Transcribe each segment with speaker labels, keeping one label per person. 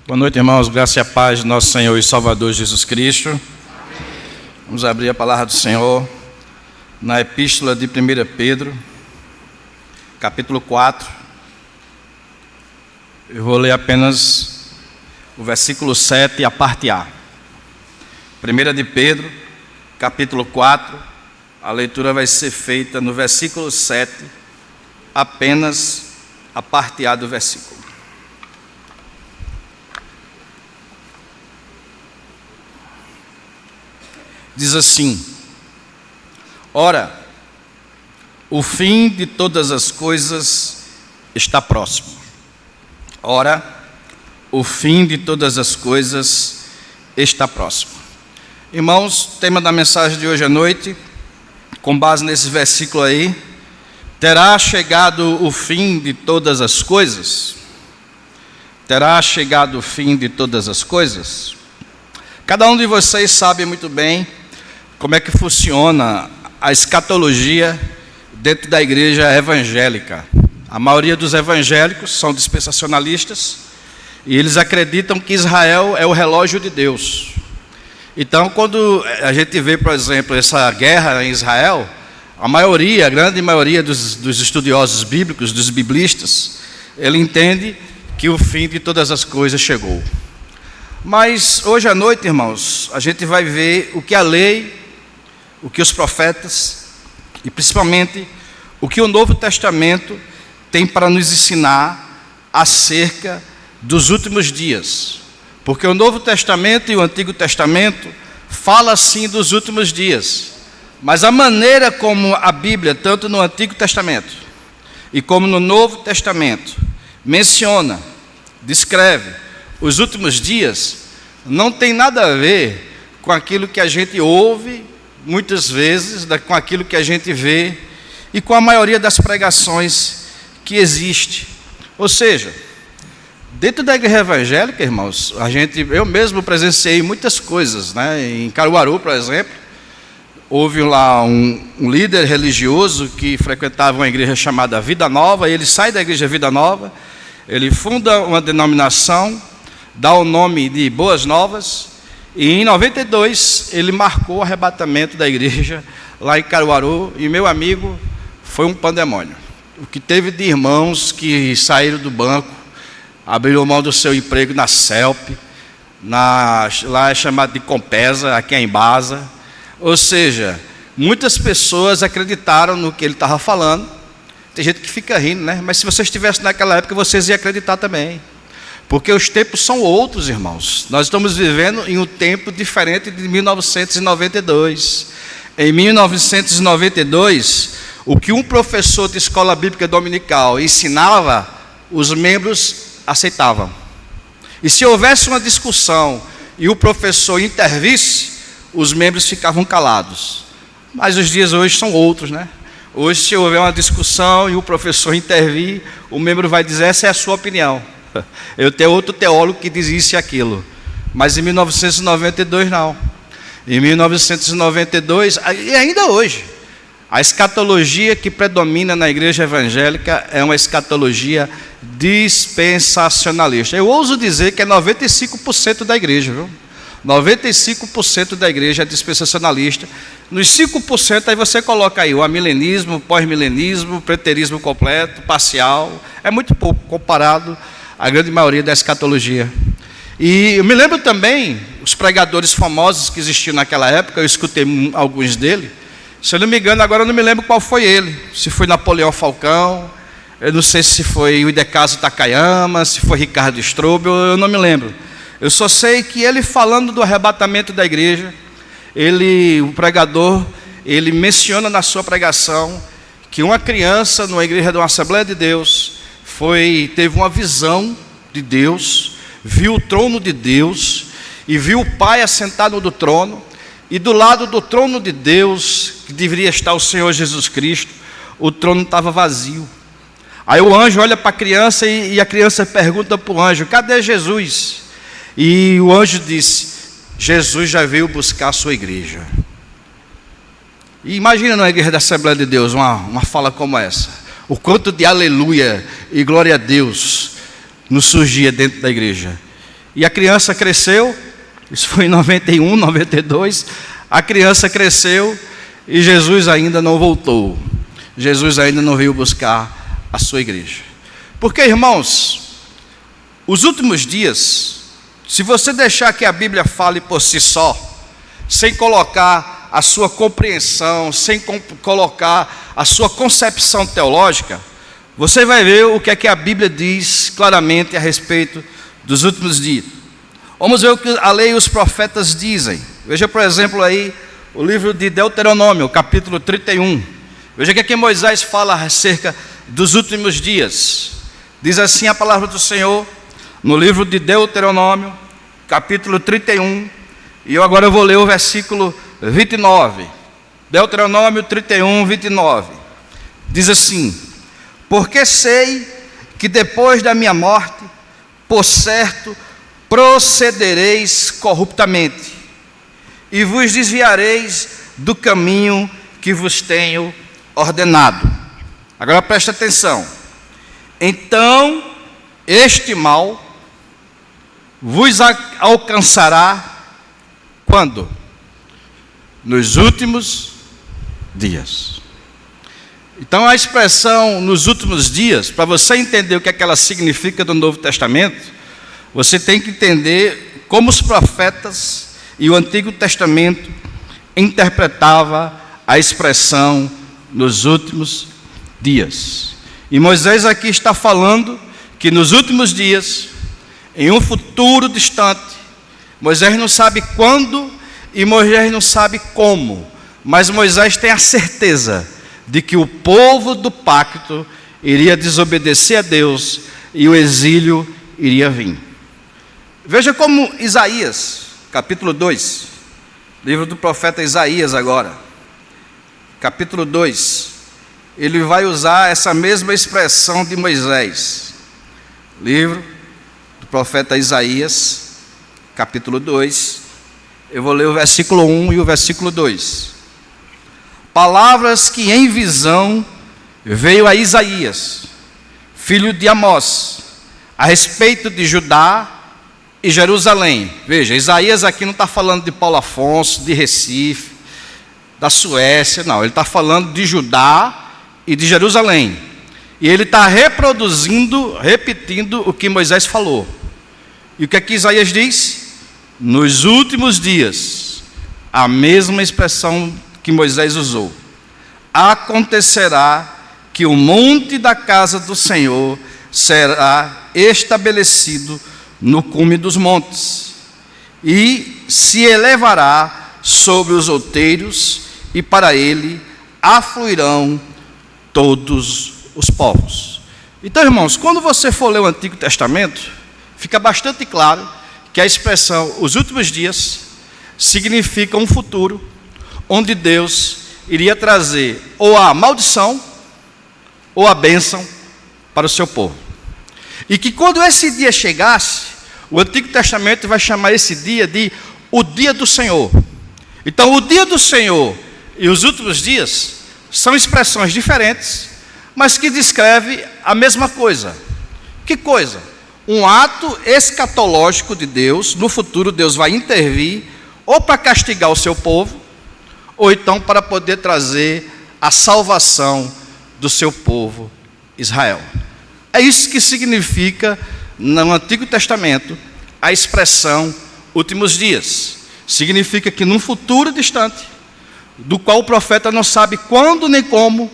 Speaker 1: Boa noite, irmãos. Graça e a paz de nosso Senhor e Salvador Jesus Cristo. Amém. Vamos abrir a palavra do Senhor na epístola de 1 Pedro, capítulo 4. Eu vou ler apenas o versículo 7 e a parte A. 1 de Pedro, capítulo 4, a leitura vai ser feita no versículo 7, apenas a parte A do versículo. Diz assim: ora, o fim de todas as coisas está próximo. Ora, o fim de todas as coisas está próximo. Irmãos, tema da mensagem de hoje à noite, com base nesse versículo aí: terá chegado o fim de todas as coisas? Terá chegado o fim de todas as coisas? Cada um de vocês sabe muito bem como é que funciona a escatologia dentro da igreja evangélica. A maioria dos evangélicos são dispensacionalistas e eles acreditam que Israel é o relógio de Deus. Então, quando a gente vê, por exemplo, essa guerra em Israel, a grande maioria dos estudiosos bíblicos, dos biblistas, ele entende que o fim de todas as coisas chegou. Mas hoje à noite, irmãos, a gente vai ver o que a lei, o que os profetas e principalmente o que o Novo Testamento tem para nos ensinar acerca dos últimos dias. Porque o Novo Testamento e o Antigo Testamento falam sim dos últimos dias, mas a maneira como a Bíblia, tanto no Antigo Testamento e como no Novo Testamento, menciona, descreve os últimos dias, não tem nada a ver com aquilo que a gente ouve muitas vezes, com aquilo que a gente vê e com a maioria das pregações que existe. Ou seja, dentro da igreja evangélica, irmãos, eu mesmo presenciei muitas coisas, né? Em Caruaru, por exemplo, houve lá um líder religioso que frequentava uma igreja chamada Vida Nova, e ele sai da igreja Vida Nova, ele funda uma denominação, dá o nome de Boas Novas, e em 92 ele marcou o arrebatamento da igreja lá em Caruaru, e meu amigo, foi um pandemônio. O que teve de irmãos que saíram do banco, abriram mão do seu emprego na CELP, lá é chamado de Compesa, aqui é em Embasa. Ou seja, muitas pessoas acreditaram no que ele estava falando. Tem gente que fica rindo, né? Mas se vocês estivessem naquela época, vocês iam acreditar também. Porque os tempos são outros, irmãos. Nós estamos vivendo em um tempo diferente de 1992. Em 1992, o que um professor de escola bíblica dominical ensinava, os membros aceitavam. E se houvesse uma discussão e o professor intervisse, os membros ficavam calados. Mas os dias hoje são outros, né? Hoje, se houver uma discussão e o professor intervir, o membro vai dizer: essa é a sua opinião. Eu tenho outro teólogo que diz isso e aquilo. Mas em 1992 não. Em 1992, e ainda hoje, a escatologia que predomina na igreja evangélica é uma escatologia dispensacionalista. Eu ouso dizer que é 95% da igreja, viu? 95% da igreja é dispensacionalista. Nos 5% aí você coloca aí o amilenismo, o pós-milenismo, o preterismo completo, parcial. É muito pouco comparado à grande maioria da escatologia. E eu me lembro também, os pregadores famosos que existiam naquela época, eu escutei alguns deles. Se eu não me engano, agora eu não me lembro qual foi ele. Se foi Napoleão Falcão, eu não sei se foi o Idecaso Takayama, se foi Ricardo Strobel, eu não me lembro. Eu só sei que ele, falando do arrebatamento da igreja, o pregador, ele menciona na sua pregação que uma criança numa igreja de uma Assembleia de Deus teve uma visão de Deus, viu o trono de Deus e viu o Pai assentado no trono, e do lado do trono de Deus, que deveria estar o Senhor Jesus Cristo, o trono estava vazio. Aí o anjo olha para a criança e a criança pergunta para o anjo: cadê Jesus? E o anjo disse: Jesus já veio buscar a sua igreja. E imagina na igreja da Assembleia de Deus uma fala como essa. O quanto de aleluia e glória a Deus nos surgia dentro da igreja. E a criança cresceu, isso foi em 91, 92, a criança cresceu e Jesus ainda não voltou. Jesus ainda não veio buscar a sua igreja. Porque, irmãos, os últimos dias, se você deixar que a Bíblia fale por si só, sem colocar a sua compreensão, sem colocar a sua concepção teológica, você vai ver o que é que a Bíblia diz claramente a respeito dos últimos dias. Vamos ver o que a lei e os profetas dizem. Veja, por exemplo, aí o livro de Deuteronômio, capítulo 31. Veja o que é que Moisés fala acerca dos últimos dias. Diz assim a palavra do Senhor, no livro de Deuteronômio, capítulo 31, e eu agora vou ler o versículo 29. Deuteronômio 31, 29. Diz assim: porque sei que depois da minha morte, por certo, procedereis corruptamente, e vos desviareis do caminho que vos tenho ordenado. Agora presta atenção. Então, este mal vos alcançará quando? Nos últimos dias. Então a expressão nos últimos dias, para você entender o que é que ela significa do Novo Testamento, você tem que entender como os profetas e o Antigo Testamento interpretava a expressão nos últimos dias. E Moisés aqui está falando que nos últimos dias, em um futuro distante, Moisés não sabe quando e Moisés não sabe como, mas Moisés tem a certeza de que o povo do pacto iria desobedecer a Deus e o exílio iria vir. Veja como Isaías, capítulo 2, livro do profeta Isaías agora, capítulo 2, ele vai usar essa mesma expressão de Moisés. Livro do profeta Isaías, capítulo 2, eu vou ler o versículo 1 e o versículo 2. Palavras que em visão veio a Isaías, filho de Amós, a respeito de Judá e Jerusalém. Veja, Isaías aqui não está falando de Paulo Afonso, de Recife, da Suécia, não. Ele está falando de Judá e de Jerusalém. E ele está repetindo o que Moisés falou. E o que é que Isaías diz? Nos últimos dias, a mesma expressão que Moisés usou. Acontecerá que o monte da casa do Senhor será estabelecido no cume dos montes, e se elevará sobre os outeiros, e para ele afluirão todos os povos. Então, irmãos, quando você for ler o Antigo Testamento, fica bastante claro que a expressão os últimos dias significa um futuro onde Deus iria trazer ou a maldição ou a bênção para o seu povo. E que quando esse dia chegasse, o Antigo Testamento vai chamar esse dia de o dia do Senhor. Então, o dia do Senhor e os últimos dias são expressões diferentes, mas que descrevem a mesma coisa. Que coisa? Um ato escatológico de Deus. No futuro Deus vai intervir ou para castigar o seu povo, ou então para poder trazer a salvação do seu povo Israel. É isso que significa no Antigo Testamento a expressão últimos dias. Significa que num futuro distante, do qual o profeta não sabe quando nem como,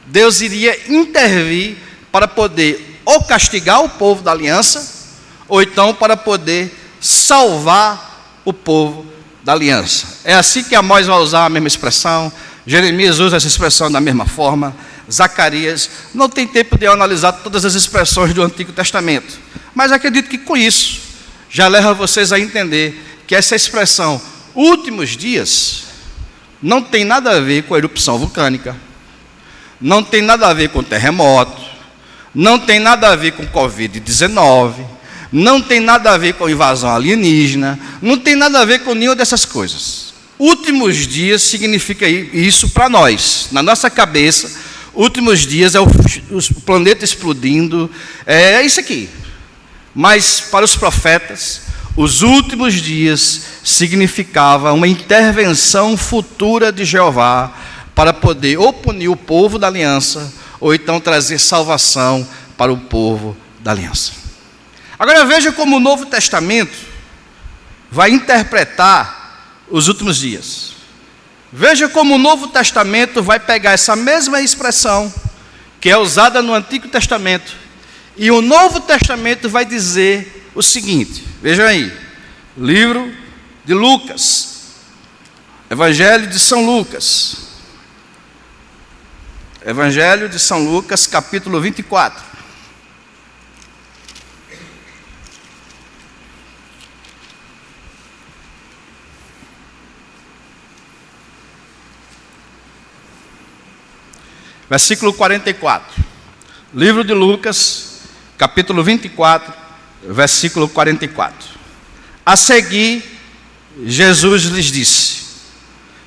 Speaker 1: Deus iria intervir para poder ou castigar o povo da aliança, ou então para poder salvar o povo da aliança. É assim que Amós vai usar a mesma expressão, Jeremias usa essa expressão da mesma forma, Zacarias. Não tem tempo de eu analisar todas as expressões do Antigo Testamento, mas acredito que com isso já leva vocês a entender que essa expressão últimos dias não tem nada a ver com a erupção vulcânica, não tem nada a ver com terremoto, não tem nada a ver com Covid-19, não tem nada a ver com invasão alienígena, não tem nada a ver com nenhuma dessas coisas. Últimos dias significa isso para nós, na nossa cabeça. Últimos dias é o planeta explodindo, é isso aqui. Mas para os profetas, Os últimos dias significava uma intervenção futura de Jeová para poder ou punir o povo da aliança, ou então trazer salvação para o povo da aliança. Agora veja como o Novo Testamento vai interpretar os últimos dias. Veja como o Novo Testamento vai pegar essa mesma expressão que é usada no Antigo Testamento, e o Novo Testamento vai dizer o seguinte, vejam aí, livro de Lucas, Evangelho de São Lucas, Evangelho de São Lucas, capítulo 24. Versículo 44. Livro de Lucas, capítulo 24, versículo 44. A seguir, Jesus lhes disse: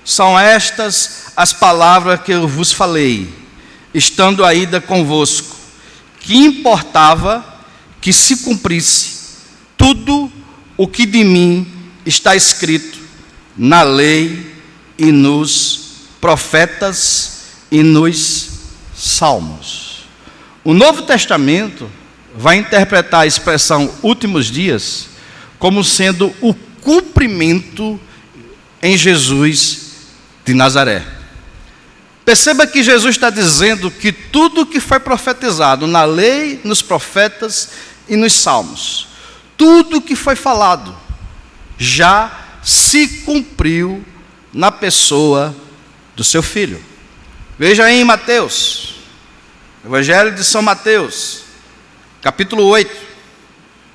Speaker 1: são estas as palavras que eu vos falei, estando ainda convosco, que importava que se cumprisse tudo o que de mim está escrito na lei e nos profetas e nos salmos. O Novo Testamento vai interpretar a expressão últimos dias como sendo o cumprimento em Jesus de Nazaré. Perceba que Jesus está dizendo que tudo que foi profetizado na lei, nos profetas e nos salmos, tudo que foi falado já se cumpriu na pessoa do seu Filho. Veja aí em Mateus, Evangelho de São Mateus, capítulo 8.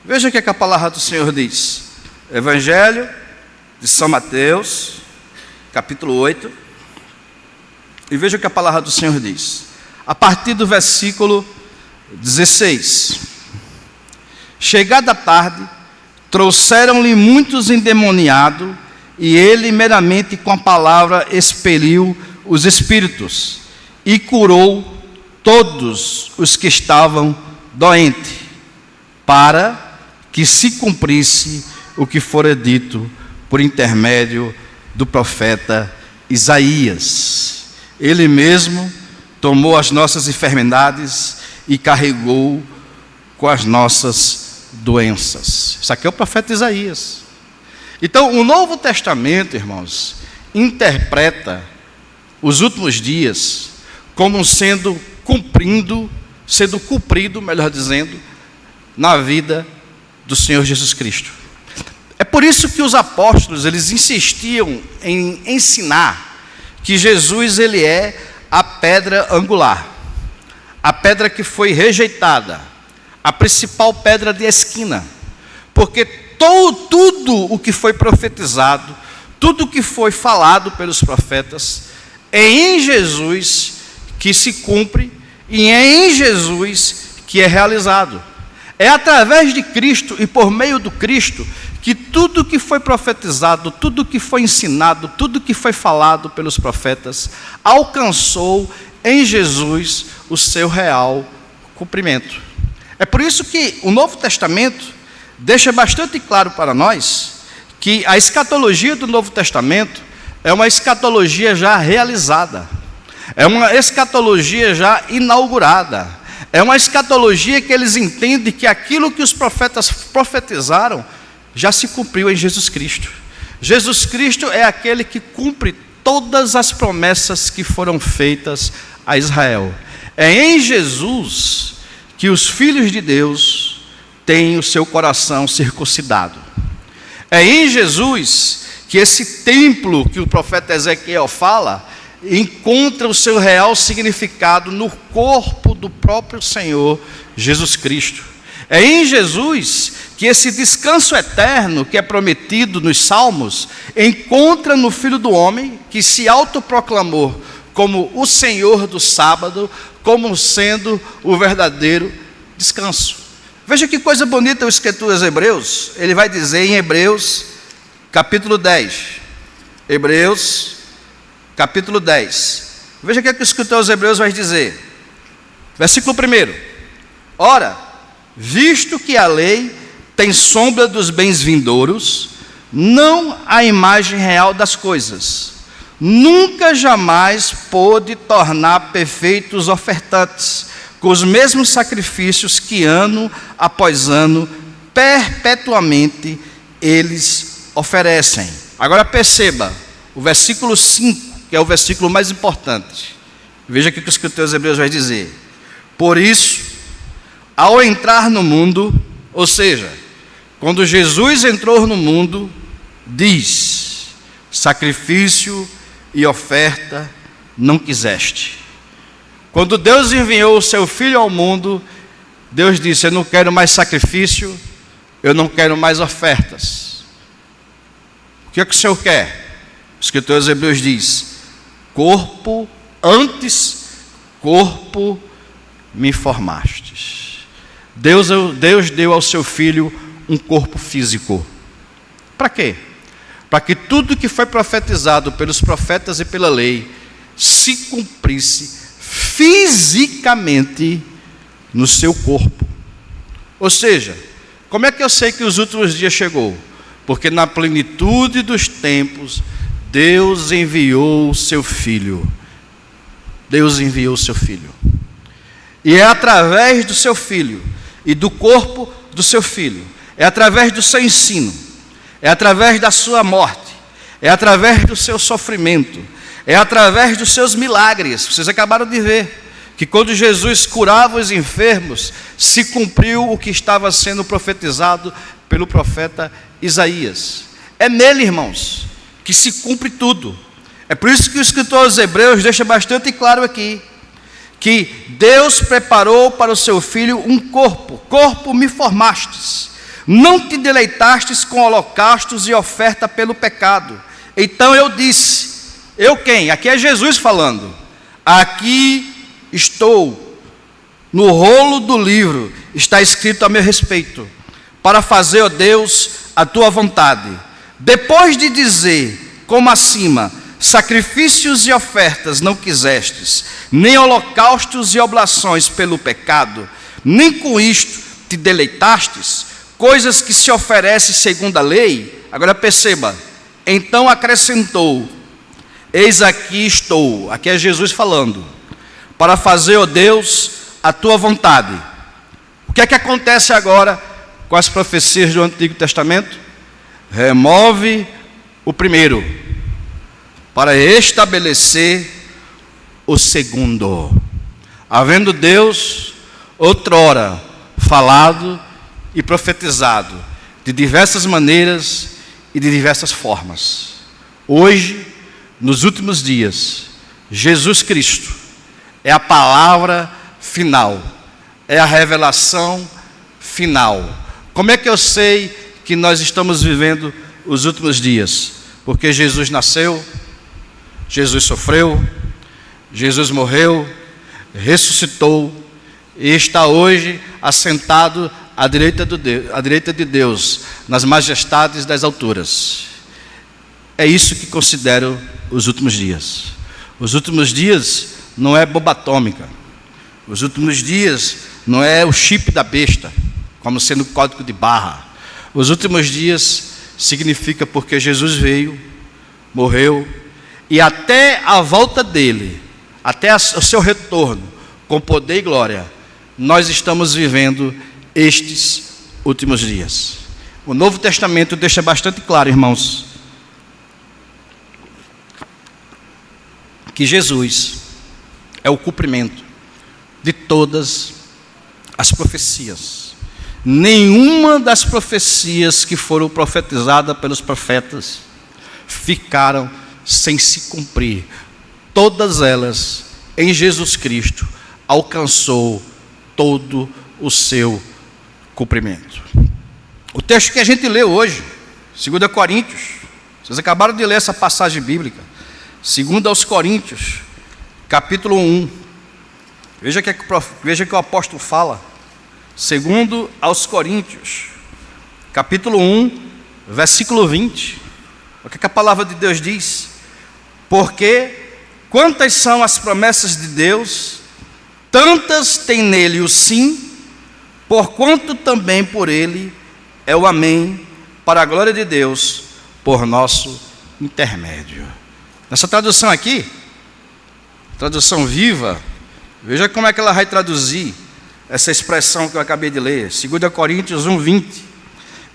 Speaker 1: Veja o que a palavra do Senhor diz. Evangelho de São Mateus, capítulo 8. E veja o que a palavra do Senhor diz. A partir do versículo 16. Chegada a tarde, trouxeram-lhe muitos endemoniados, e ele meramente com a palavra expeliu os espíritos, e curou todos os que estavam doentes, para que se cumprisse o que fora dito por intermédio do profeta Isaías. Ele mesmo tomou as nossas enfermidades e carregou com as nossas doenças. Isso aqui é o profeta Isaías. Então, o Novo Testamento, irmãos, interpreta os últimos dias como sendo cumprido, melhor dizendo, na vida do Senhor Jesus Cristo. É por isso que os apóstolos, eles insistiam em ensinar que Jesus, ele é a pedra angular, a pedra que foi rejeitada, a principal pedra de esquina, porque tudo o que foi profetizado, tudo o que foi falado pelos profetas, é em Jesus que se cumpre e é em Jesus que é realizado. É através de Cristo e por meio do Cristo que tudo que foi profetizado, tudo que foi ensinado, tudo que foi falado pelos profetas, alcançou em Jesus o seu real cumprimento. É por isso que o Novo Testamento deixa bastante claro para nós que a escatologia do Novo Testamento é uma escatologia já realizada, é uma escatologia já inaugurada, é uma escatologia que eles entendem que aquilo que os profetas profetizaram já se cumpriu em Jesus Cristo. Jesus Cristo é aquele que cumpre todas as promessas que foram feitas a Israel. É em Jesus que os filhos de Deus têm o seu coração circuncidado. É em Jesus que esse templo que o profeta Ezequiel fala encontra o seu real significado no corpo do próprio Senhor Jesus Cristo. É em Jesus que esse descanso eterno que é prometido nos Salmos encontra no Filho do Homem, que se autoproclamou como o Senhor do sábado, como sendo o verdadeiro descanso. Veja que coisa bonita o escritor aos Hebreus. Ele vai dizer em Hebreus capítulo 10. Hebreus capítulo 10. Veja o que o escritor aos Hebreus vai dizer. Versículo 1. Ora, visto que a lei tem sombra dos bens vindouros, não a imagem real das coisas. Nunca jamais pôde tornar perfeitos os ofertantes, com os mesmos sacrifícios que ano após ano, perpetuamente, eles oferecem. Agora perceba, o versículo 5, que é o versículo mais importante. Veja o que o escritor aos Hebreus vai dizer. Por isso, ao entrar no mundo, ou seja, quando Jesus entrou no mundo, diz: sacrifício e oferta não quiseste. Quando Deus enviou o seu Filho ao mundo, Deus disse: eu não quero mais sacrifício, eu não quero mais ofertas. O que é que o Senhor quer? O escritor aos Hebreus diz: corpo, antes corpo me formastes. Deus deu ao seu Filho um corpo físico. Para quê? Para que tudo que foi profetizado pelos profetas e pela lei se cumprisse fisicamente no seu corpo. Ou seja, como é que eu sei que os últimos dias chegou? Porque na plenitude dos tempos, Deus enviou o seu Filho. Deus enviou o seu Filho. E é através do seu Filho e do corpo do seu Filho, é através do seu ensino, é através da sua morte, é através do seu sofrimento, é através dos seus milagres. Vocês acabaram de ver que quando Jesus curava os enfermos, se cumpriu o que estava sendo profetizado pelo profeta Isaías. É nele, irmãos, que se cumpre tudo. É por isso que o escritor aos Hebreus deixa bastante claro aqui, que Deus preparou para o seu Filho um corpo me formastes, não te deleitastes com holocaustos e oferta pelo pecado. Então eu disse, eu quem? Aqui é Jesus falando, aqui estou, no rolo do livro está escrito a meu respeito, para fazer, ó Deus, a tua vontade. Depois de dizer, como acima, sacrifícios e ofertas não quisestes, nem holocaustos e oblações pelo pecado, nem com isto te deleitastes, coisas que se oferecem segundo a lei. Agora perceba, então acrescentou, eis aqui estou, aqui é Jesus falando, para fazer, ó Deus, a tua vontade. O que é que acontece agora com as profecias do Antigo Testamento? Remove o primeiro, para estabelecer o segundo. Havendo Deus outrora falado e profetizado de diversas maneiras e de diversas formas, hoje, nos últimos dias, Jesus Cristo é a palavra final, é a revelação final. Como é que eu sei que nós estamos vivendo os últimos dias? Porque Jesus nasceu, Jesus sofreu, Jesus morreu, ressuscitou e está hoje assentado à direita de Deus, nas majestades das alturas. É isso que considero os últimos dias. Os últimos dias não é bomba atômica. Os últimos dias não é o chip da besta, como sendo código de barra. Os últimos dias significa porque Jesus veio, morreu, e até a volta dele, até o seu retorno, com poder e glória, nós estamos vivendo estes últimos dias. O Novo Testamento deixa bastante claro, irmãos, que Jesus é o cumprimento de todas as profecias. Nenhuma das profecias que foram profetizadas pelos profetas ficaram sem se cumprir. Todas elas, em Jesus Cristo, alcançou todo o seu cumprimento. O texto que a gente leu hoje, 2 Coríntios, vocês acabaram de ler essa passagem bíblica, 2 aos Coríntios, capítulo 1. Veja que o apóstolo fala. 2 aos Coríntios, capítulo 1, versículo 20. O que a palavra de Deus diz? Porque quantas são as promessas de Deus, tantas tem nele o sim, porquanto também por ele é o amém para a glória de Deus por nosso intermédio. Nessa tradução aqui, tradução viva, veja como é que ela vai traduzir essa expressão que eu acabei de ler, 2 Coríntios 1:20.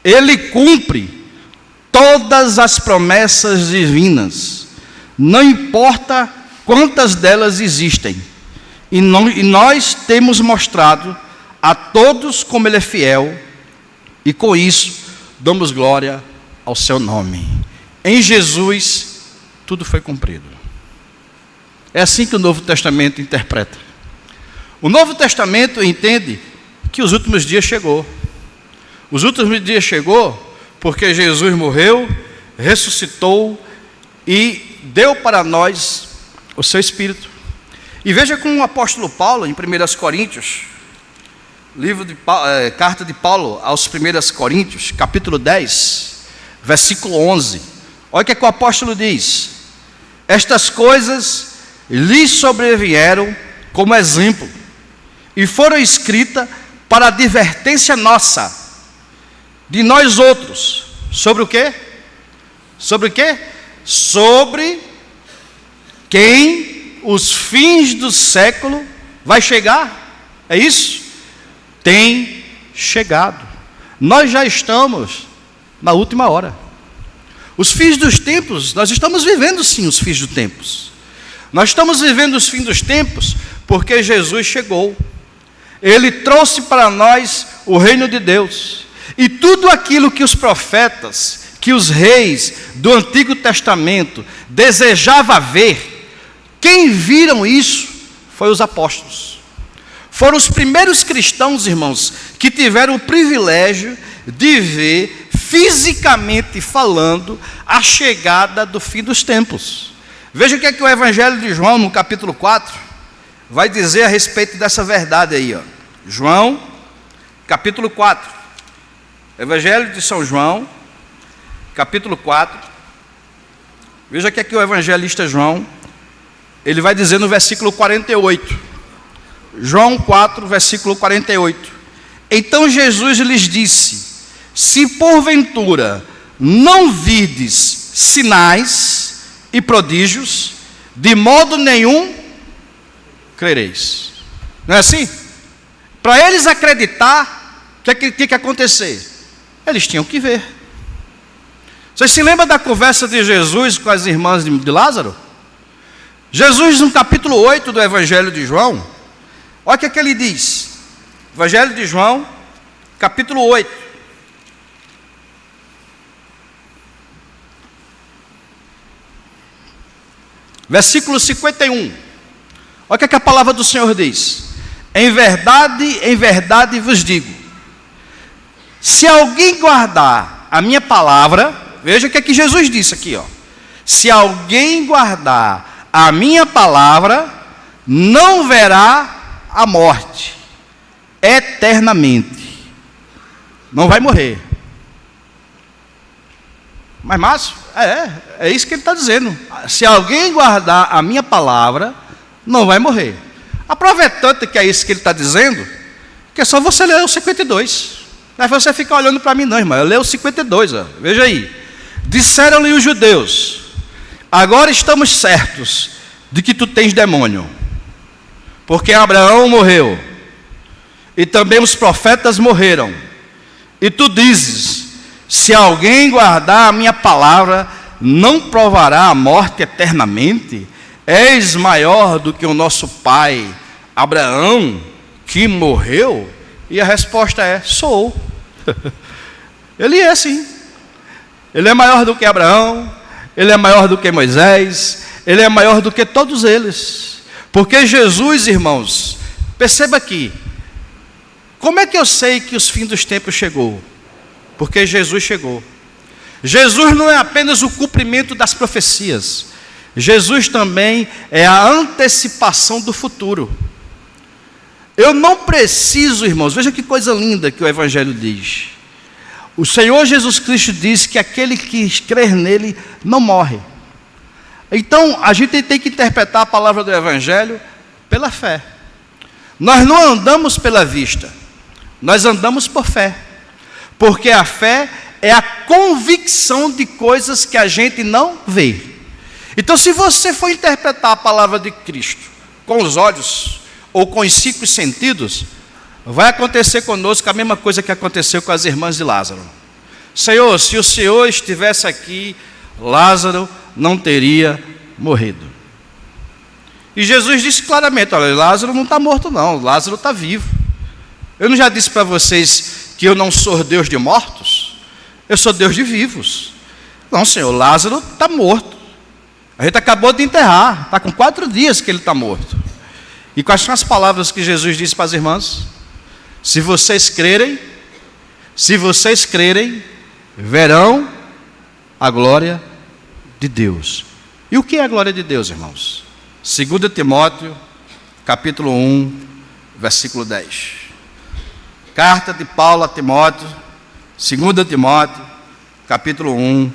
Speaker 1: Ele cumpre todas as promessas divinas, não importa quantas delas existem, e nós temos mostrado a todos como Ele é fiel, e com isso damos glória ao seu nome. Em Jesus, tudo foi cumprido. É assim que o Novo Testamento interpreta. O Novo Testamento entende que os últimos dias chegou. Os últimos dias chegou porque Jesus morreu, ressuscitou e deu para nós o seu Espírito. E veja como o apóstolo Paulo, em 1 Coríntios, carta de Paulo aos 1 Coríntios, capítulo 10, versículo 11. Olha o que o apóstolo diz: estas coisas lhes sobrevieram como exemplo, e foram escritas para advertência nossa, de nós outros. Sobre o quê? Sobre o quê? Sobre quem os fins do século vai chegar. É isso? Tem chegado. Nós já estamos na última hora. Os fins dos tempos, nós estamos vivendo sim os fins dos tempos. Nós estamos vivendo os fins dos tempos porque Jesus chegou. Ele trouxe para nós o reino de Deus. E tudo aquilo que os profetas, que os reis do Antigo Testamento desejavam ver, quem viram isso foi os apóstolos. Foram os primeiros cristãos, irmãos, que tiveram o privilégio de ver, fisicamente falando, a chegada do fim dos tempos. Veja o que é que o Evangelho de João, no capítulo 4, vai dizer a respeito dessa verdade aí, ó. João, capítulo 4. Evangelho de São João, capítulo 4. Veja o que é que o evangelista João, ele vai dizer no versículo 48. João 4, versículo 48. Então Jesus lhes disse: se porventura não virdes sinais e prodígios, de modo nenhum crereis. Não é assim? Para eles acreditar, o que tinha que acontecer? Eles tinham que ver. Vocês se lembram da conversa de Jesus com as irmãs de Lázaro? Jesus, no capítulo 8 do Evangelho de João, olha o que é que ele diz. Evangelho de João, capítulo 8. Versículo 51. Olha o que é que a palavra do Senhor diz. Em verdade vos digo, se alguém guardar a minha palavra, veja o que é que Jesus disse aqui, ó. Se alguém guardar a minha palavra, não verá a morte eternamente. Não vai morrer. Mas Márcio, é isso que ele está dizendo. Se alguém guardar a minha palavra, não vai morrer. A prova é tanta que é isso que ele está dizendo, que é só você ler o 52. Não é você ficar olhando para mim não, irmão. Eu leio o 52, ó. Veja aí. Disseram-lhe os judeus: agora estamos certos de que tu tens demônio, porque Abraão morreu, e também os profetas morreram, e tu dizes: se alguém guardar a minha palavra, não provará a morte eternamente? És maior do que o nosso pai Abraão, que morreu? E a resposta é: sou. Ele é sim. Ele é maior do que Abraão, ele é maior do que Moisés, ele é maior do que todos eles. Porque Jesus, irmãos, perceba aqui, como é que eu sei que os fins dos tempos chegou? Porque Jesus chegou. Jesus não é apenas o cumprimento das profecias, Jesus também é a antecipação do futuro. Eu não preciso, irmãos, veja que coisa linda que o Evangelho diz. O Senhor Jesus Cristo diz que aquele que crer nele não morre. Então, a gente tem que interpretar a palavra do Evangelho pela fé. Nós não andamos pela vista, nós andamos por fé. Porque a fé é a convicção de coisas que a gente não vê. Então, se você for interpretar a palavra de Cristo com os olhos ou com os 5 sentidos, vai acontecer conosco a mesma coisa que aconteceu com as irmãs de Lázaro. Senhor, se o Senhor estivesse aqui, Lázaro não teria morrido. E Jesus disse claramente: olha, Lázaro não está morto não, Lázaro está vivo. Eu não já disse para vocês que eu não sou Deus de mortos? Eu sou Deus de vivos. Não, Senhor, Lázaro está morto. A gente acabou de enterrar, está com 4 dias que ele está morto. E quais são as palavras que Jesus disse para as irmãs? Se vocês crerem, verão a glória de Deus. E o que é a glória de Deus, irmãos? 2 Timóteo, capítulo 1, versículo 10. Carta de Paulo a Timóteo, 2 Timóteo, capítulo 1.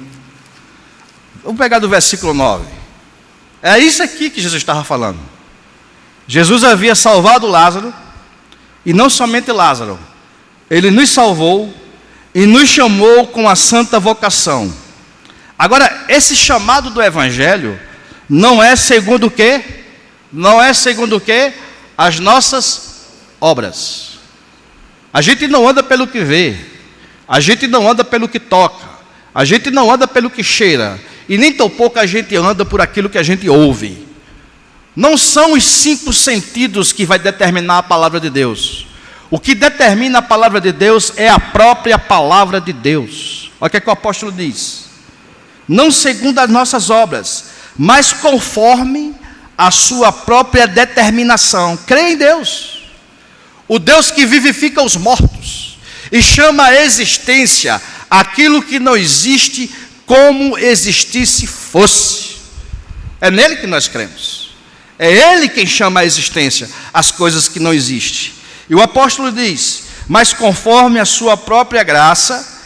Speaker 1: Vamos pegar do versículo 9. É isso aqui que Jesus estava falando. Jesus havia salvado Lázaro, e não somente Lázaro, ele nos salvou e nos chamou com a santa vocação. Agora, esse chamado do Evangelho não é segundo o quê? Não é segundo o quê? As nossas obras. A gente não anda pelo que vê, a gente não anda pelo que toca, a gente não anda pelo que cheira, e nem tampouco a gente anda por aquilo que a gente ouve. Não são os 5 sentidos que vai determinar a palavra de Deus. O que determina a palavra de Deus é a própria palavra de Deus. Olha o que é que o apóstolo diz: não segundo as nossas obras, mas conforme a sua própria determinação. Crê em Deus, o Deus que vivifica os mortos e chama à existência aquilo que não existe como existisse fosse. É nele que nós cremos. É Ele quem chama à existência as coisas que não existem. E o apóstolo diz: mas conforme a sua própria graça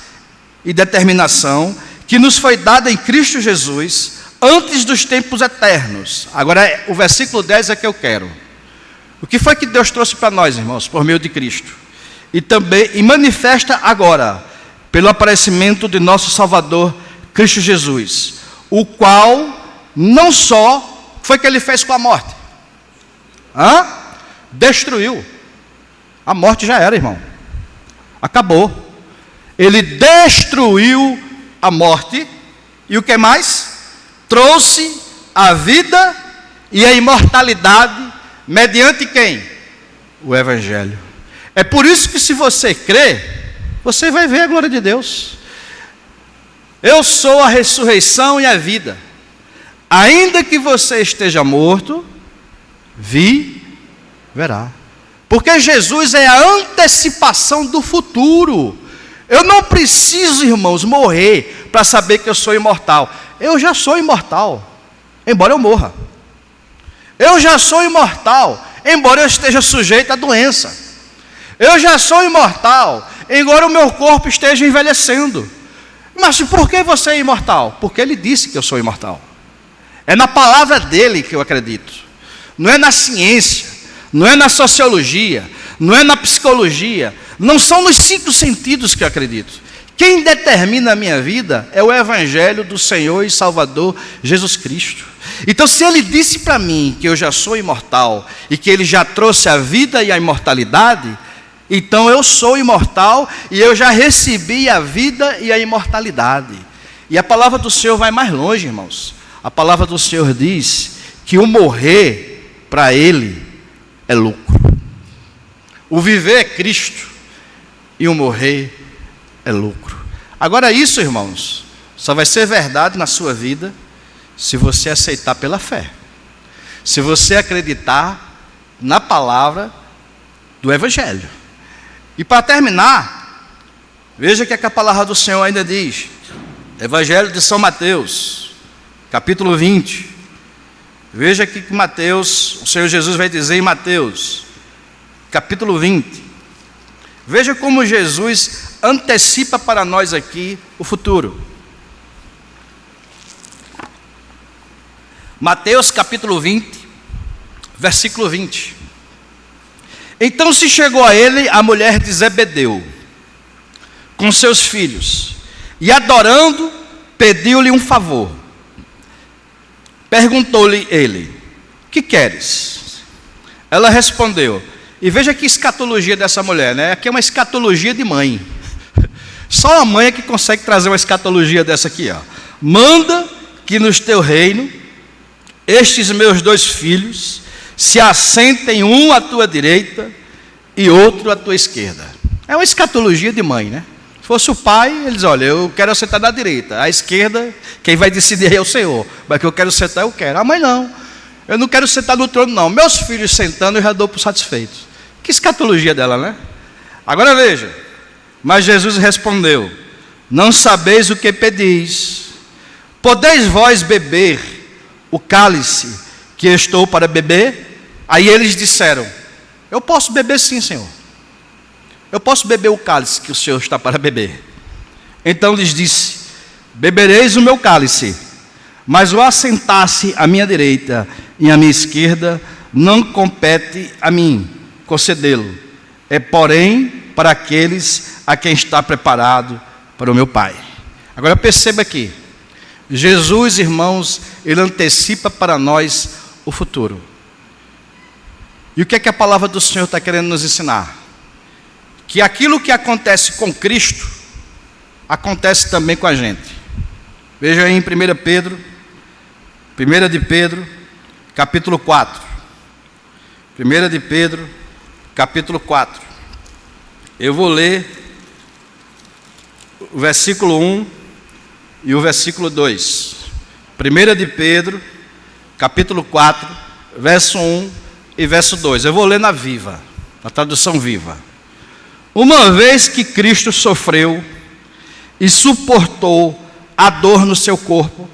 Speaker 1: e determinação, que nos foi dada em Cristo Jesus, antes dos tempos eternos. Agora, o versículo 10 é que eu quero. O que foi que Deus trouxe para nós, irmãos, por meio de Cristo? E manifesta agora, pelo aparecimento de nosso Salvador, Cristo Jesus, o qual não só foi que ele fez com a morte, destruiu. A morte já era, irmão, acabou. Ele destruiu a morte, e o que mais? Trouxe a vida e a imortalidade, mediante quem? O Evangelho. É por isso que, se você crê, você vai ver a glória de Deus. Eu sou a ressurreição e a vida. Ainda que você esteja morto, verá. Porque Jesus é a antecipação do futuro. Eu não preciso, irmãos, morrer para saber que eu sou imortal. Eu já sou imortal, embora eu morra. Eu já sou imortal, embora eu esteja sujeito à doença. Eu já sou imortal, embora o meu corpo esteja envelhecendo. Mas por que você é imortal? Porque Ele disse que eu sou imortal. É na palavra dele que eu acredito. Não é na ciência, não é na sociologia, não é na psicologia, não são nos 5 sentidos que eu acredito. Quem determina a minha vida é o Evangelho do Senhor e Salvador Jesus Cristo. Então, se Ele disse para mim que eu já sou imortal e que Ele já trouxe a vida e a imortalidade, então eu sou imortal e eu já recebi a vida e a imortalidade. E a palavra do Senhor vai mais longe, irmãos. A palavra do Senhor diz que o morrer para Ele é lucro. O viver é Cristo e o morrer é lucro. Agora, isso, irmãos, só vai ser verdade na sua vida se você aceitar pela fé, se você acreditar na palavra do Evangelho. E para terminar, veja o que a palavra do Senhor ainda diz. Evangelho de São Mateus, capítulo 20. Veja aqui que Mateus, o Senhor Jesus vai dizer em Mateus, capítulo 20. Veja como Jesus antecipa para nós aqui o futuro. Mateus capítulo 20, versículo 20. Então se chegou a ele a mulher de Zebedeu, com seus filhos, e adorando, pediu-lhe um favor. Perguntou-lhe ele: que queres? Ela respondeu, e veja que escatologia dessa mulher, né? Aqui é uma escatologia de mãe. Só a mãe é que consegue trazer uma escatologia dessa aqui, ó. Manda que no teu reino, estes meus 2 filhos se assentem, um à tua direita e outro à tua esquerda. É uma escatologia de mãe, né? Se fosse o pai, ele diz, olha, eu quero sentar na direita, à esquerda, quem vai decidir é o Senhor, mas que eu quero sentar, eu quero. A mãe não, eu não quero sentar no trono não, meus filhos sentando eu já dou por satisfeito. Que escatologia dela, né? Agora veja, mas Jesus respondeu, não sabeis o que pedis, podeis vós beber o cálice que eu estou para beber? Aí eles disseram, eu posso beber sim, Senhor. Eu posso beber o cálice que o Senhor está para beber. Então lhes disse, bebereis o meu cálice, mas o assentar-se à minha direita e à minha esquerda não compete a mim concedê-lo. É porém para aqueles a quem está preparado para o meu Pai. Agora perceba aqui, Jesus, irmãos, ele antecipa para nós o futuro. E o que é que a palavra do Senhor está querendo nos ensinar? Que aquilo que acontece com Cristo, acontece também com a gente. Veja aí em 1 de Pedro, capítulo 4. 1 de Pedro, capítulo 4. Eu vou ler o versículo 1 e o versículo 2. 1 de Pedro, capítulo 4, verso 1 e verso 2. Eu vou ler na Viva, na tradução Viva. Uma vez que Cristo sofreu e suportou a dor no seu corpo,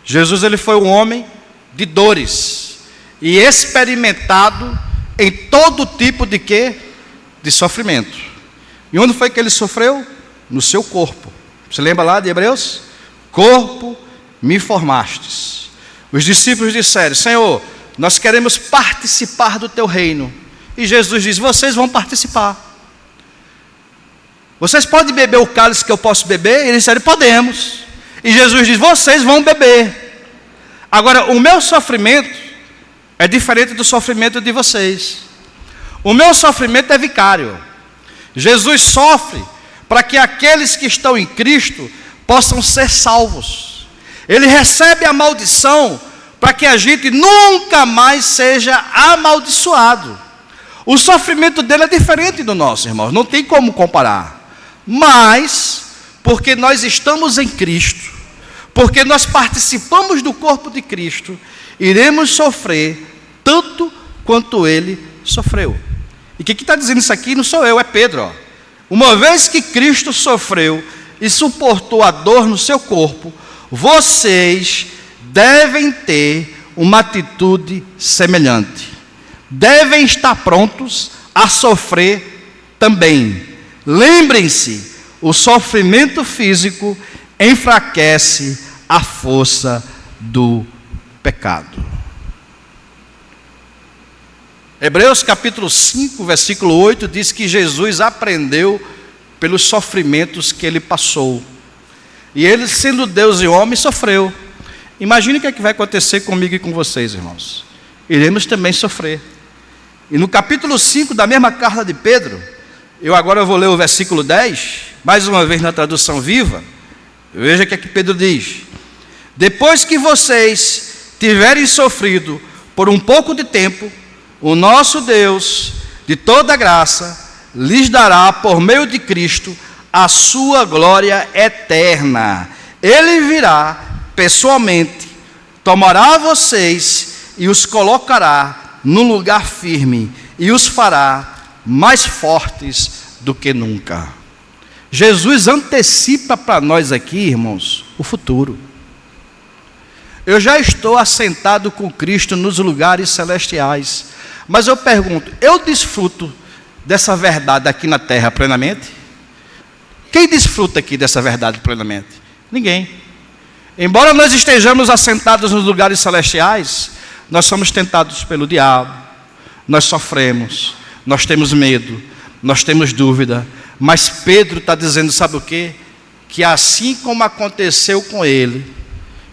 Speaker 1: Jesus ele foi um homem de dores e experimentado em todo tipo de quê? De sofrimento. E onde foi que ele sofreu? No seu corpo. Você lembra lá de Hebreus? Corpo me formastes. Os discípulos disseram, Senhor, nós queremos participar do teu reino. E Jesus diz, vocês vão participar. Vocês podem beber o cálice que eu posso beber? E eles disseram, podemos. E Jesus diz, vocês vão beber. Agora, o meu sofrimento é diferente do sofrimento de vocês. O meu sofrimento é vicário. Jesus sofre para que aqueles que estão em Cristo possam ser salvos. Ele recebe a maldição para que a gente nunca mais seja amaldiçoado. O sofrimento dele é diferente do nosso, irmãos, não tem como comparar. Mas, porque nós estamos em Cristo, porque nós participamos do corpo de Cristo, iremos sofrer tanto quanto ele sofreu. E quem está dizendo isso aqui não sou eu, é Pedro. Ó. Uma vez que Cristo sofreu e suportou a dor no seu corpo, vocês devem ter uma atitude semelhante. Devem estar prontos a sofrer também. Lembrem-se, o sofrimento físico enfraquece a força do pecado. Hebreus capítulo 5, versículo 8 diz que Jesus aprendeu pelos sofrimentos que ele passou. E ele, sendo Deus e homem, sofreu. Imagine o que é que vai acontecer comigo e com vocês, irmãos. Iremos também sofrer. E no capítulo 5 da mesma carta de Pedro, eu agora vou ler o versículo 10, mais uma vez na tradução Viva. Veja o que é que Pedro diz. Depois que vocês tiverem sofrido por um pouco de tempo, o nosso Deus, de toda graça, lhes dará, por meio de Cristo, a sua glória eterna. Ele virá pessoalmente, tomará vocês e os colocará num lugar firme e os fará mais fortes do que nunca. Jesus antecipa para nós aqui, irmãos, o futuro. Eu já estou assentado com Cristo nos lugares celestiais, mas eu pergunto, eu desfruto dessa verdade aqui na terra plenamente? Quem desfruta aqui dessa verdade plenamente? Ninguém. Embora nós estejamos assentados nos lugares celestiais, nós somos tentados pelo diabo, nós sofremos, nós temos medo, nós temos dúvida, Mas Pedro está dizendo, sabe o quê? Que assim como aconteceu com ele,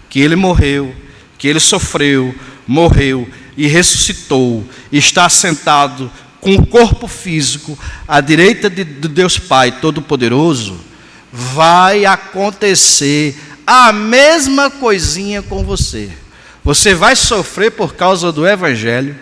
Speaker 1: que ele morreu, que ele sofreu, morreu e ressuscitou, e está sentado com o corpo físico à direita de Deus Pai Todo-Poderoso, vai acontecer a mesma coisinha com você. Você vai sofrer por causa do Evangelho,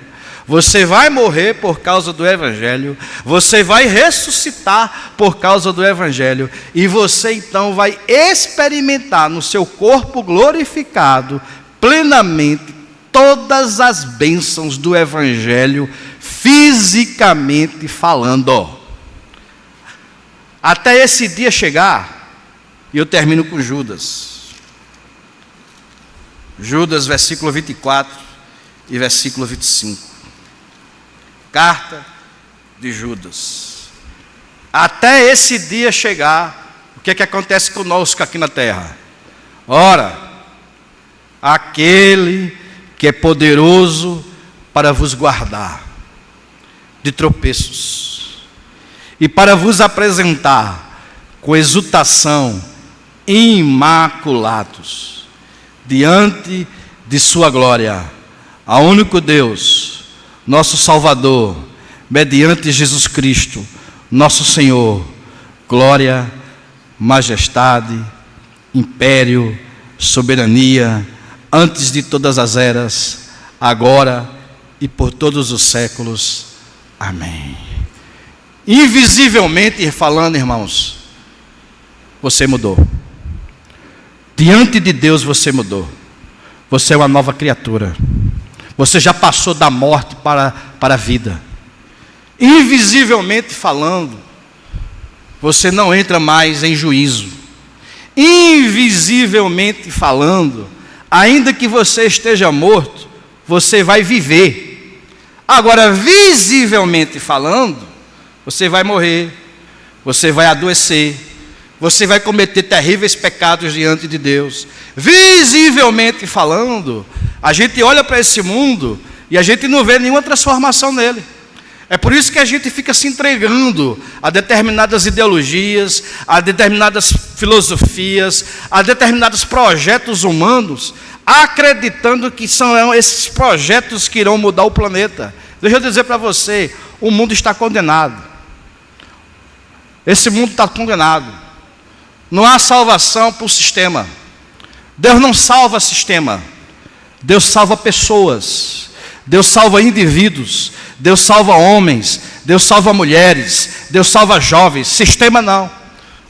Speaker 1: você vai morrer por causa do Evangelho, você vai ressuscitar por causa do Evangelho, e você então vai experimentar no seu corpo glorificado, plenamente, todas as bênçãos do Evangelho, fisicamente falando. Até esse dia chegar, e eu termino com Judas. Judas, versículo 24 e versículo 25. Carta de Judas. Até esse dia chegar, o que é que acontece conosco aqui na terra? Ora, aquele que é poderoso para vos guardar de tropeços e para vos apresentar com exultação imaculados diante de sua glória, ao único Deus, nosso Salvador, mediante Jesus Cristo, nosso Senhor, glória, majestade, império, soberania, antes de todas as eras, agora e por todos os séculos. Amém. Invisivelmente falando, irmãos, você mudou. Diante de Deus você mudou. Você é uma nova criatura. Você já passou da morte para a vida. Invisivelmente falando, você não entra mais em juízo. Invisivelmente falando, ainda que você esteja morto, você vai viver. Agora, visivelmente falando, você vai morrer, você vai adoecer, você vai cometer terríveis pecados diante de Deus. Visivelmente falando, a gente olha para esse mundo e a gente não vê nenhuma transformação nele. É por isso que a gente fica se entregando a determinadas ideologias, a determinadas filosofias, a determinados projetos humanos, acreditando que são esses projetos que irão mudar o planeta. Deixa eu dizer para você, o mundo está condenado. Esse mundo está condenado. Não há salvação por sistema. Deus não salva sistema. Deus salva pessoas. Deus salva indivíduos. Deus salva homens. Deus salva mulheres. Deus salva jovens. Sistema não.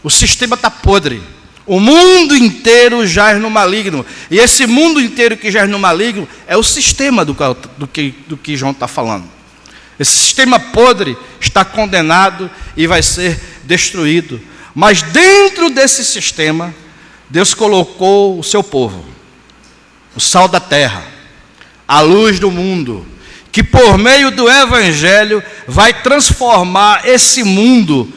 Speaker 1: O sistema está podre. O mundo inteiro jaz no maligno. E esse mundo inteiro que jaz no maligno é o sistema do que João está falando. Esse sistema podre está condenado e vai ser destruído. Mas dentro desse sistema, Deus colocou o seu povo, o sal da terra, a luz do mundo, que por meio do Evangelho vai transformar esse mundo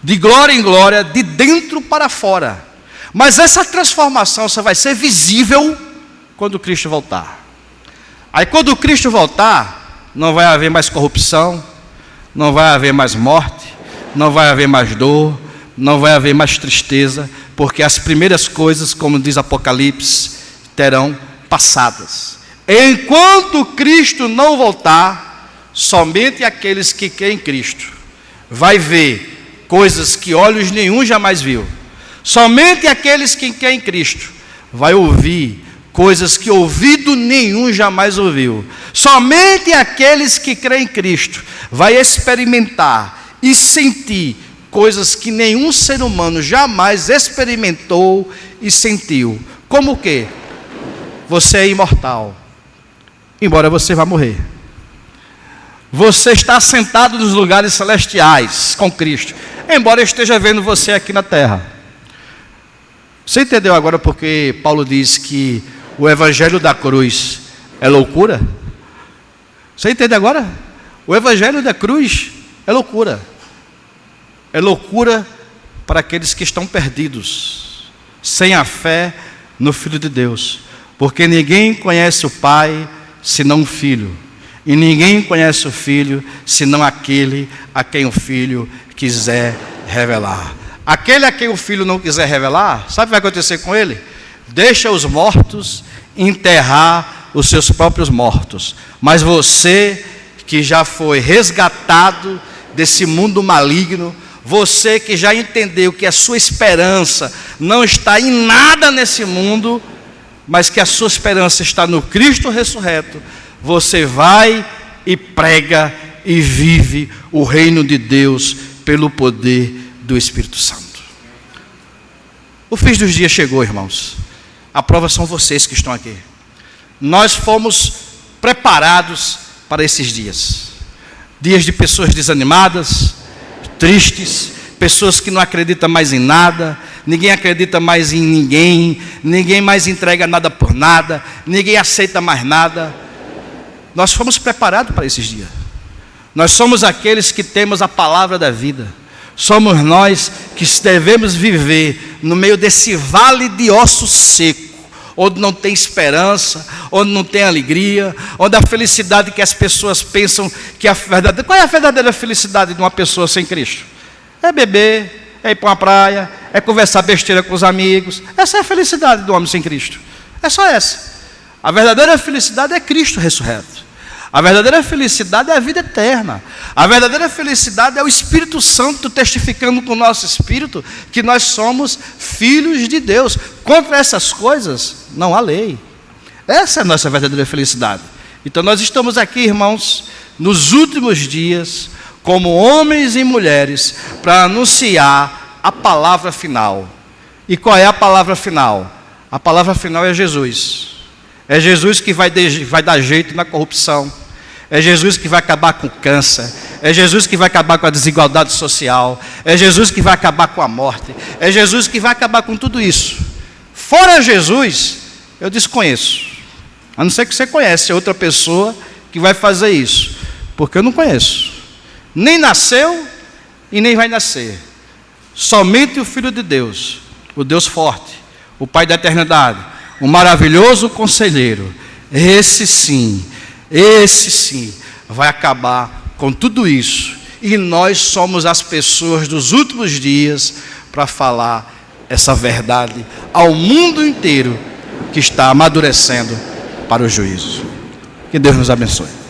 Speaker 1: de glória em glória, de dentro para fora. Mas essa transformação só vai ser visível quando Cristo voltar. Aí quando Cristo voltar, não vai haver mais corrupção, não vai haver mais morte, não vai haver mais dor, não vai haver mais tristeza, porque as primeiras coisas, como diz Apocalipse, terão passadas. Enquanto Cristo não voltar, somente aqueles que creem em Cristo vai ver coisas que olhos nenhum jamais viu. Somente aqueles que creem em Cristo vai ouvir coisas que ouvido nenhum jamais ouviu. Somente aqueles que creem em Cristo vai experimentar e sentir coisas que nenhum ser humano jamais experimentou e sentiu. Como o quê? Você é imortal, embora você vá morrer. Você está sentado nos lugares celestiais com Cristo, embora eu esteja vendo você aqui na terra. Você entendeu agora porque Paulo diz que o evangelho da cruz é loucura? Você entende agora? O evangelho da cruz é loucura. É loucura para aqueles que estão perdidos, sem a fé no Filho de Deus. Porque ninguém conhece o Pai senão o Filho. E ninguém conhece o Filho senão aquele a quem o Filho quiser revelar. Aquele a quem o Filho não quiser revelar, sabe o que vai acontecer com ele? Deixa os mortos enterrar os seus próprios mortos. Mas você que já foi resgatado desse mundo maligno, você que já entendeu que a sua esperança não está em nada nesse mundo, mas que a sua esperança está no Cristo ressurreto, você vai e prega e vive o reino de Deus pelo poder do Espírito Santo. O fim dos dias chegou, irmãos. A prova são vocês que estão aqui. Nós fomos preparados para esses dias. Dias de pessoas desanimadas, tristes, pessoas que não acreditam mais em nada, ninguém acredita mais em ninguém, ninguém mais entrega nada por nada, ninguém aceita mais nada. Nós fomos preparados para esses dias. Nós somos aqueles que temos a palavra da vida. Somos nós que devemos viver no meio desse vale de ossos secos, onde não tem esperança, onde não tem alegria, onde a felicidade que as pessoas pensam que a verdadeira... Qual é a verdadeira felicidade de uma pessoa sem Cristo? É beber, é ir para uma praia, é conversar besteira com os amigos. Essa é a felicidade do homem sem Cristo. É só essa. A verdadeira felicidade é Cristo ressurreto. A verdadeira felicidade é a vida eterna. A verdadeira felicidade é o Espírito Santo testificando com o nosso espírito que nós somos filhos de Deus. Contra essas coisas não há lei. Essa é a nossa verdadeira felicidade. Então nós estamos aqui, irmãos, nos últimos dias, como homens e mulheres, para anunciar a palavra final. E qual é a palavra final? A palavra final é Jesus. É Jesus que vai dar jeito na corrupção. É Jesus que vai acabar com o câncer. É Jesus que vai acabar com a desigualdade social. É Jesus que vai acabar com a morte. É Jesus que vai acabar com tudo isso. Fora Jesus, eu desconheço. A não ser que você conhece outra pessoa que vai fazer isso. Porque eu não conheço. Nem nasceu e nem vai nascer. Somente o Filho de Deus, o Deus forte, o Pai da eternidade, o maravilhoso conselheiro, esse sim, vai acabar com tudo isso. E nós somos as pessoas dos últimos dias para falar essa verdade ao mundo inteiro que está amadurecendo para o juízo. Que Deus nos abençoe.